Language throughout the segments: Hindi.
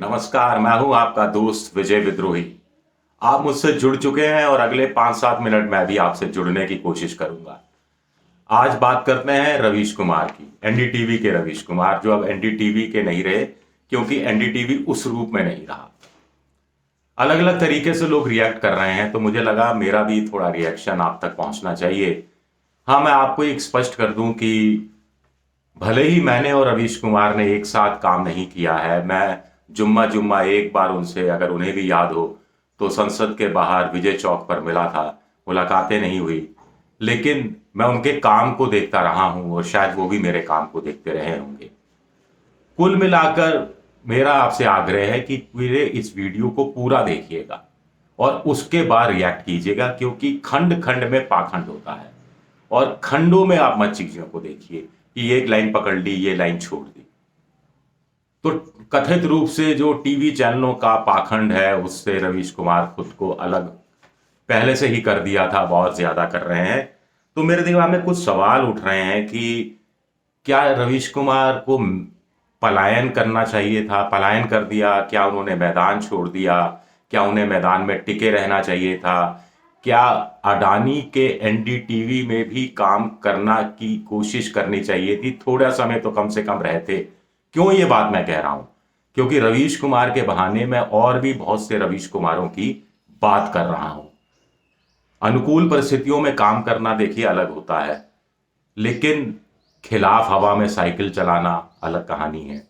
नमस्कार, मैं हूं आपका दोस्त विजय विद्रोही। आप मुझसे जुड़ चुके हैं और अगले 5-7 मिनट मैं भी आपसे जुड़ने की कोशिश करूंगा। आज बात करते हैं रवीश कुमार की, एनडीटीवी के रवीश कुमार, जो अब एनडीटीवी के नहीं रहे क्योंकि एनडीटीवी उस रूप में नहीं रहा। अलग अलग तरीके से लोग रिएक्ट कर रहे हैं, तो मुझे लगा मेरा भी थोड़ा रिएक्शन आप तक पहुंचना चाहिए। हाँ, मैं आपको एक स्पष्ट कर दूं कि भले ही मैंने और रवीश कुमार ने एक साथ काम नहीं किया है, मैं जुम्मा जुम्मा एक बार उनसे, अगर उन्हें भी याद हो, तो संसद के बाहर विजय चौक पर मिला था। मुलाकातें नहीं हुई, लेकिन मैं उनके काम को देखता रहा हूं और शायद वो भी मेरे काम को देखते रहे होंगे। कुल मिलाकर मेरा आपसे आग्रह है कि मेरे इस वीडियो को पूरा देखिएगा और उसके बाद रिएक्ट कीजिएगा, क्योंकि खंड खंड में पाखंड होता है और खंडों में आप मत चीजों को देखिए कि ये एक लाइन पकड़ ली, ये लाइन छोड़ दी। तो कथित रूप से जो टीवी चैनलों का पाखंड है, उससे रवीश कुमार खुद को अलग पहले से ही कर दिया था, बहुत ज्यादा कर रहे हैं। तो मेरे दिमाग में कुछ सवाल उठ रहे हैं कि क्या रवीश कुमार को पलायन करना चाहिए था, पलायन कर दिया? क्या उन्होंने मैदान छोड़ दिया? क्या उन्हें मैदान में टिके रहना चाहिए था? क्या अडानी के एनडीटीवी में भी काम करना की कोशिश करनी चाहिए थी? थोड़ा समय तो कम से कम रहते। क्यों ये बात मैं कह रहा हूं? क्योंकि रवीश कुमार के बहाने मैं और भी बहुत से रवीश कुमारों की बात कर रहा हूं। अनुकूल परिस्थितियों में काम करना देखिए अलग होता है, लेकिन खिलाफ हवा में साइकिल चलाना अलग कहानी है।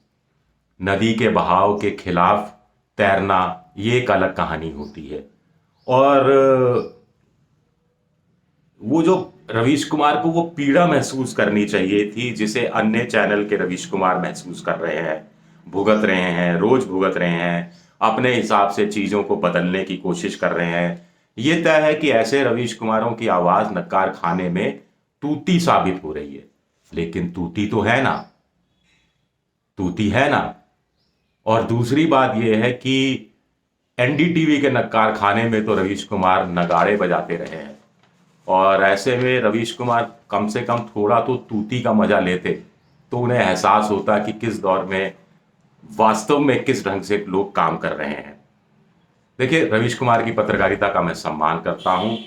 नदी के बहाव के खिलाफ तैरना ये एक अलग कहानी होती है। और वो जो रवीश कुमार को वो पीड़ा महसूस करनी चाहिए थी, जिसे अन्य चैनल के रवीश कुमार महसूस कर रहे हैं, भुगत रहे हैं, रोज भुगत रहे हैं, अपने हिसाब से चीजों को बदलने की कोशिश कर रहे हैं। ये तय है कि ऐसे रवीश कुमारों की आवाज नक्कार खाने में तूती साबित हो रही है, लेकिन तूती तो है ना, तूती है ना। और दूसरी बात यह है कि एनडीटीवी के नक्कार खाने में तो रवीश कुमार नगाड़े बजाते रहे हैं, और ऐसे में रवीश कुमार कम से कम थोड़ा तो तूती का मजा लेते, तो उन्हें एहसास होता कि किस दौर में वास्तव में किस ढंग से लोग काम कर रहे हैं। देखिए, रवीश कुमार की पत्रकारिता का मैं सम्मान करता हूं।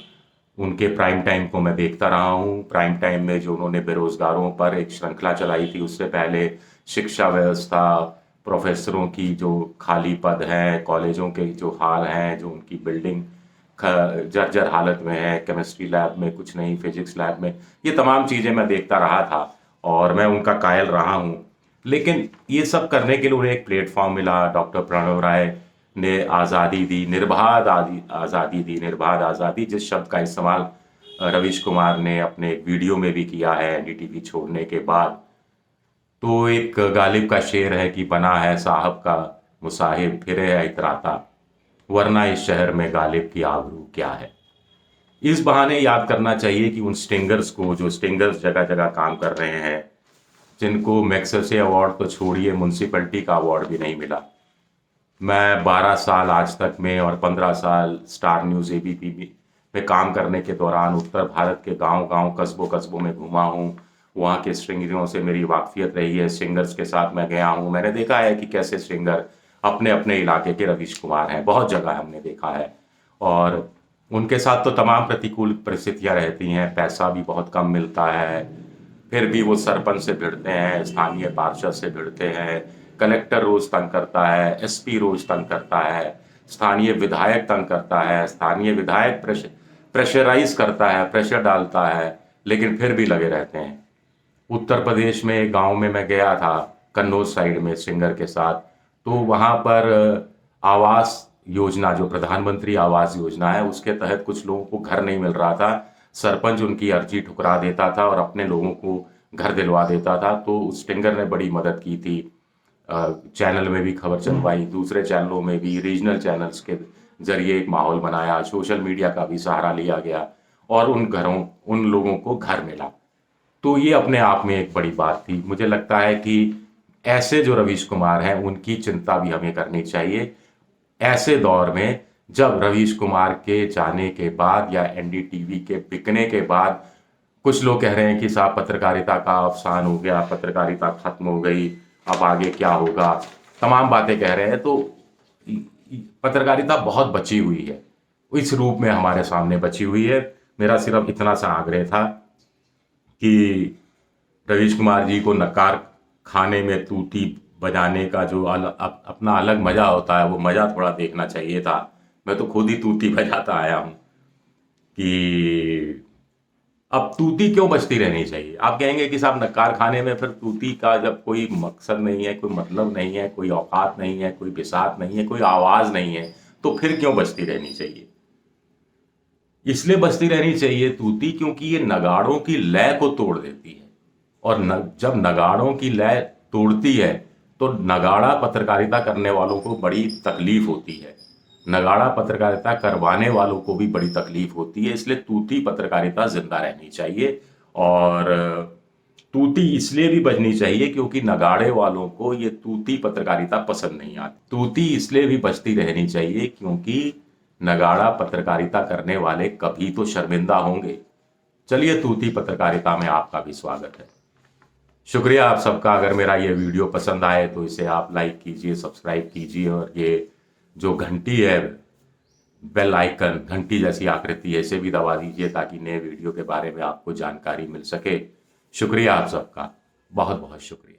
उनके प्राइम टाइम को मैं देखता रहा हूं। प्राइम टाइम में जो उन्होंने बेरोजगारों पर एक श्रृंखला चलाई थी, उससे पहले शिक्षा व्यवस्था, प्रोफेसरों की जो खाली पद हैं, कॉलेजों के जो हाल हैं, जो उनकी बिल्डिंग जर्जर हालत में है, केमिस्ट्री लैब में कुछ नहीं, फिजिक्स लैब में, ये तमाम चीज़ें मैं देखता रहा था और मैं उनका कायल रहा हूँ। लेकिन ये सब करने के लिए उन्हें एक प्लेटफॉर्म मिला। डॉक्टर प्रणव राय ने आज़ादी दी, निर्बाध आज़ादी दी, निर्बाध आज़ादी, जिस शब्द का इस्तेमाल रवीश कुमार ने अपने एक वीडियो में भी किया है एनडीटीवी छोड़ने के बाद। तो एक गालिब का शेर है कि बना है साहब का मुसाहिब, फिरे है इतराता, वरना इस शहर में गालिब की आबरू क्या है। इस बहाने याद करना चाहिए कि उन स्टिंगर्स को, जो स्टिंगर्स जगह जगह काम कर रहे हैं, जिनको मैग्सेसे अवार्ड तो छोड़िए, म्यूनसिपैलिटी का अवार्ड भी नहीं मिला। मैं 12 साल आज तक में और 15 साल स्टार न्यूज़ एबीपी में काम करने के दौरान उत्तर भारत के गांव गांव, कस्बों कस्बों में घूमा हूँ। वहाँ के स्ट्रिंगरों से मेरी वाकफियत रही है, सिंगर्स के साथ मैं गया हूँ। मैंने देखा है कि कैसे सिंगर अपने अपने इलाके के रवीश कुमार हैं, बहुत जगह हमने देखा है। और उनके साथ तो तमाम प्रतिकूल परिस्थितियाँ रहती हैं, पैसा भी बहुत कम मिलता है, फिर भी वो सरपंच से भिड़ते हैं, स्थानीय पार्षद से भिड़ते हैं, कलेक्टर रोज तंग करता है, एसपी रोज तंग करता है, स्थानीय विधायक तंग करता है, स्थानीय विधायक प्रेशराइज करता है, प्रेशर डालता है, लेकिन फिर भी लगे रहते हैं। उत्तर प्रदेश में गांव में मैं गया था, कन्नौज साइड में सिंगर के साथ, तो वहाँ पर आवास योजना, जो प्रधानमंत्री आवास योजना है, उसके तहत कुछ लोगों को घर नहीं मिल रहा था। सरपंच उनकी अर्जी ठुकरा देता था और अपने लोगों को घर दिलवा देता था। तो उस सिंगर ने बड़ी मदद की थी, चैनल में भी खबर चलवाई, दूसरे चैनलों में भी, रीजनल चैनल्स के जरिए एक माहौल बनाया, सोशल मीडिया का भी सहारा लिया गया और उन लोगों को घर मिला। तो ये अपने आप में एक बड़ी बात थी। मुझे लगता है कि ऐसे जो रवीश कुमार हैं, उनकी चिंता भी हमें करनी चाहिए ऐसे दौर में, जब रवीश कुमार के जाने के बाद या एनडीटीवी के बिकने के बाद कुछ लोग कह रहे हैं कि साहब पत्रकारिता का अवसान हो गया, पत्रकारिता खत्म हो गई, अब आगे क्या होगा, तमाम बातें कह रहे हैं। तो पत्रकारिता बहुत बची हुई है, इस रूप में हमारे सामने बची हुई है। मेरा सिर्फ इतना सा आग्रह था कि रवीश कुमार जी को नकार खाने में तूती बजाने का जो अपना अलग मजा होता है, वो मजा थोड़ा देखना चाहिए था। मैं तो खुद ही तूती बजाता आया हूं कि अब तूती क्यों बजती रहनी चाहिए। आप कहेंगे कि साहब नकार खाने में फिर तूती का जब कोई मकसद नहीं है, कोई मतलब नहीं है, कोई औकात नहीं है, कोई बिसात नहीं है, कोई आवाज नहीं है, तो फिर क्यों बजती रहनी चाहिए। इसलिए बजती रहनी चाहिए तूती क्योंकि ये नगाड़ों की लय को तोड़ देती है, और जब नगाड़ों की लय तोड़ती है तो नगाड़ा पत्रकारिता करने वालों को बड़ी तकलीफ होती है, नगाड़ा पत्रकारिता करवाने वालों को भी बड़ी तकलीफ होती है। इसलिए तूती पत्रकारिता जिंदा रहनी चाहिए, और तूती इसलिए भी बजनी चाहिए क्योंकि नगाड़े वालों को ये तूती पत्रकारिता पसंद नहीं आती। तूती इसलिए भी बजती रहनी चाहिए क्योंकि नगाड़ा पत्रकारिता करने वाले कभी तो शर्मिंदा होंगे। चलिए, तूती पत्रकारिता में आपका भी स्वागत है। शुक्रिया आप सबका। अगर मेरा ये वीडियो पसंद आए तो इसे आप लाइक कीजिए, सब्सक्राइब कीजिए, और ये जो घंटी है, बेल आइकन, घंटी जैसी आकृति है, इसे भी दबा दीजिए ताकि नए वीडियो के बारे में आपको जानकारी मिल सके। शुक्रिया आप सबका, बहुत बहुत शुक्रिया।